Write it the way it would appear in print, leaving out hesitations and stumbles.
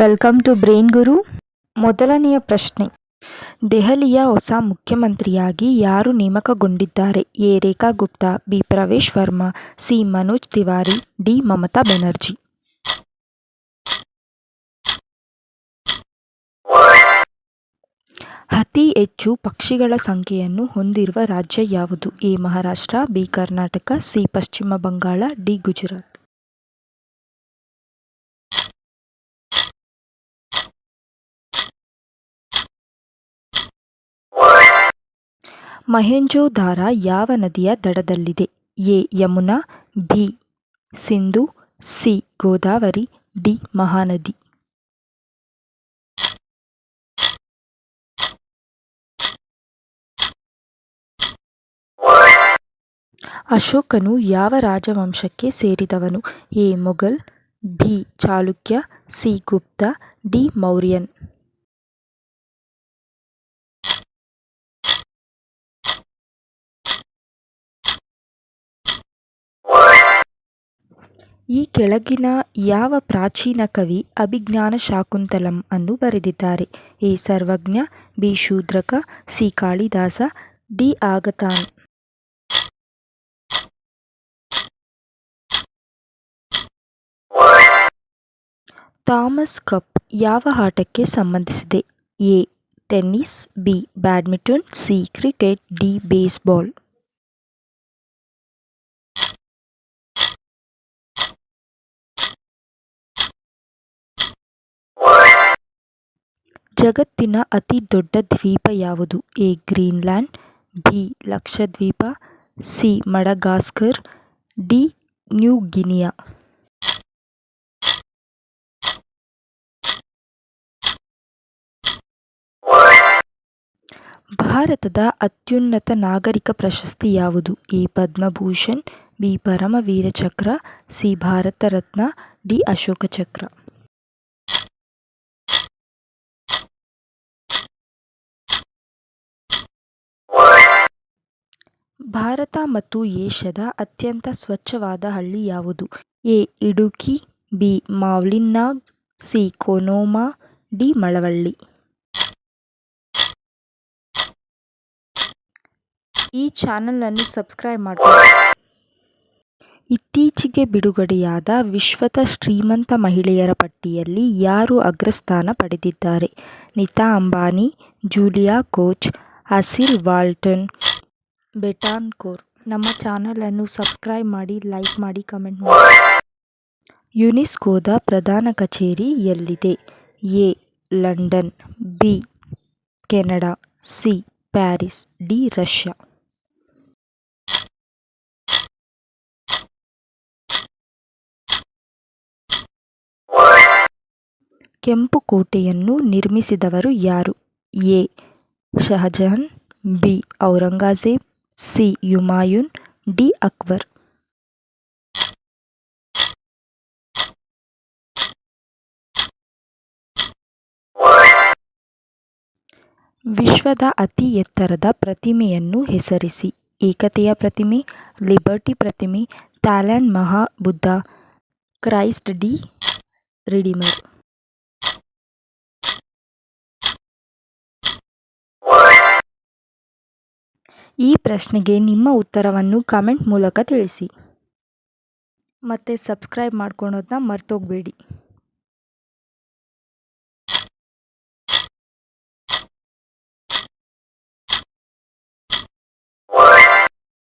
Welcome to brain ಗುರು. ಮೊದಲನೆಯ ಪ್ರಶ್ನೆ, ದೆಹಲಿಯ ಹೊಸ ಮುಖ್ಯಮಂತ್ರಿಯಾಗಿ ಯಾರು ನೇಮಕಗೊಂಡಿದ್ದಾರೆ? A. Rekha Gupta, B. Pravesh Verma, C. Manoj Tiwari, D. Mamata Banerjee. ಅತಿ ಹೆಚ್ಚು ಪಕ್ಷಿಗಳ ಸಂಖ್ಯೆಯನ್ನು ಹೊಂದಿರುವ ರಾಜ್ಯ ಯಾವುದು? A. Maharashtra, B. Karnataka, C. Pashchima Bangala, D. Gujarat. Mohenjodaro ಯಾವ ನದಿಯ ದಡದಲ್ಲಿದೆ? A. Yamuna, B. Sindhu, C. Godavari, D. Mahanadi. ಅಶೋಕನು ಯಾವ ರಾಜವಂಶಕ್ಕೆ ಸೇರಿದವನು? A. Mughal, B. Chalukya, C. Gupta, D. Mauryan. ಈ ಕೆಳಗಿನ ಯಾವ ಪ್ರಾಚೀನ ಕವಿ ಅಭಿಜ್ಞಾನ ಶಾಕುಂತಲಂ ಅನ್ನು ಬರೆದಿದ್ದಾರೆ? A. Sarvajna, B. Shudraka, C. Kalidasa, D. ಆಗತಾನ್. Thomas cup ಯಾವ ಆಟಕ್ಕೆ ಸಂಬಂಧಿಸಿದೆ? A. Tennis, B. Badminton, C. Cricket, D. Baseball. ಜಗತ್ತಿನ ಅತಿ ದೊಡ್ಡ ದ್ವೀಪ ಯಾವುದು? A. Greenland, B. Lakshadweep, C. Madagascar, D. New Guinea. ಭಾರತದ ಅತ್ಯುನ್ನತ ನಾಗರಿಕ ಪ್ರಶಸ್ತಿ ಯಾವುದು? A. Padma Bhushan, B. Paramvir Chakra, C. Bharat Ratna, D. Ashoka Chakra. Bharata ಮತ್ತು ಏಷ್ಯಾದ ಅತ್ಯಂತ ಸ್ವಚ್ಛವಾದ ಹಳ್ಳಿ ಯಾವುದು? A. Idukki, B. Mawlynnong, C. Khonoma, D. Malavalli. ಈ ಚಾನಲನ್ನು ಸಬ್ಸ್ಕ್ರೈಬ್ ಮಾಡಿಕೊಳ್ಳಿ. ಇತ್ತೀಚೆಗೆ ಬಿಡುಗಡೆಯಾದ ವಿಶ್ವದ ಶ್ರೀಮಂತ ಮಹಿಳೆಯರ ಪಟ್ಟಿಯಲ್ಲಿ ಯಾರು ಅಗ್ರಸ್ಥಾನ ಪಡೆದಿದ್ದಾರೆ? ನೀತಾ ಅಂಬಾನಿ, ಜೂಲಿಯಾ ಕೋಚ್, ಅಸಿಲ್ ವಾಲ್ಟನ್, ಬೆಟಾನ್ಕೋರ್. ನಮ್ಮ ಚಾನಲನ್ನು ಸಬ್ಸ್ಕ್ರೈಬ್ ಮಾಡಿ, ಲೈಕ್ ಮಾಡಿ, ಕಮೆಂಟ್ ಮಾಡಿ. ಯುನೆಸ್ಕೋದ ಪ್ರಧಾನ ಕಚೇರಿ ಎಲ್ಲಿದೆ? A. London, B. Canada, C. Paris, D. Russia. ಕೆಂಪು ಕೋಟೆಯನ್ನು ನಿರ್ಮಿಸಿದವರು ಯಾರು? A. Shahjahan, B. Aurangzeb, C. Humayun, D. Akbar. ವಿಶ್ವದ ಅತಿ ಎತ್ತರದ ಪ್ರತಿಮೆಯನ್ನು ಹೆಸರಿಸಿ. ಏಕತೆಯ ಪ್ರತಿಮೆ, ಲಿಬರ್ಟಿ ಪ್ರತಿಮೆ, ಥಾಯ್ಲೆಂಡ್ ಮಹಾ ಬುದ್ಧ, ಕ್ರೈಸ್ಟ್ ದಿ ರಿಡೀಮರ್. ಈ ಪ್ರಶ್ನೆಗೆ ನಿಮ್ಮ ಉತ್ತರವನ್ನು ಕಮೆಂಟ್ ಮೂಲಕ ತಿಳಿಸಿ. ಮತ್ತೆ ಸಬ್ಸ್ಕ್ರೈಬ್ ಮಾಡ್ಕೊಳೋದನ್ನ ಮರ್ತೋಗ್ಬೇಡಿ.